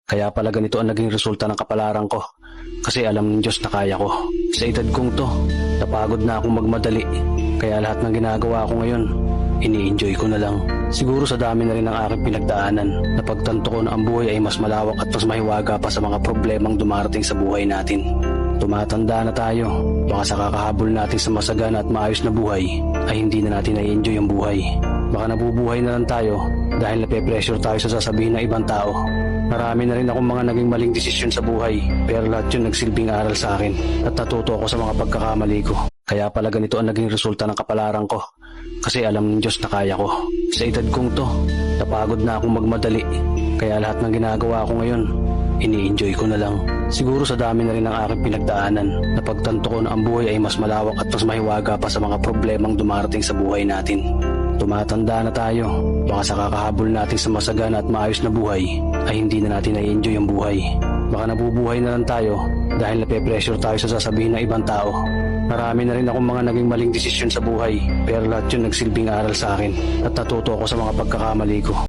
Kaya pala ganito ang naging resulta ng kapalaran ko. Kasi alam ng Diyos na kaya ko. Sa edad kong to, napagod na akong magmadali. Kaya lahat ng ginagawa ko ngayon, ini-enjoy ko na lang. Siguro sa dami na rin ng aking pinagdaanan, napagtanto ko na ang buhay ay mas malawak at mas mahiwaga pa sa mga problemang dumarating sa buhay natin. Tumatanda na tayo, baka sa kakahabol natin sa masagana at maayos na buhay, ay hindi na natin na-enjoy ang buhay. Baka nabubuhay na lang tayo dahil nape-pressure tayo sa sasabihin ng ibang tao. Marami na rin akong mga naging maling desisyon sa buhay, pero lahat yun nagsilbing aral sa akin at natuto ako sa mga pagkakamali ko. Kaya pala ganito ang naging resulta ng kapalaran ko. Kasi alam ng Diyos na kaya ko. Sa edad kong to, napagod na akong magmadali. Kaya lahat ng ginagawa ko ngayon, ini-enjoy ko na lang. Siguro sa dami na rin ng aking pinagdaanan, napagtanto ko na ang buhay ay mas malawak at mas mahiwaga pa sa mga problemang dumarating sa buhay natin. Tumatanda na tayo, baka sa kakahabol natin sa masagana at maayos na buhay, ay hindi na natin na-enjoy ang buhay. Baka nabubuhay na lang tayo dahil nape-pressure tayo sa sasabihin ng ibang tao. Marami na rin akong mga naging maling desisyon sa buhay, pero lahat yun nagsilbing aral sa akin at natuto ako sa mga pagkakamali ko.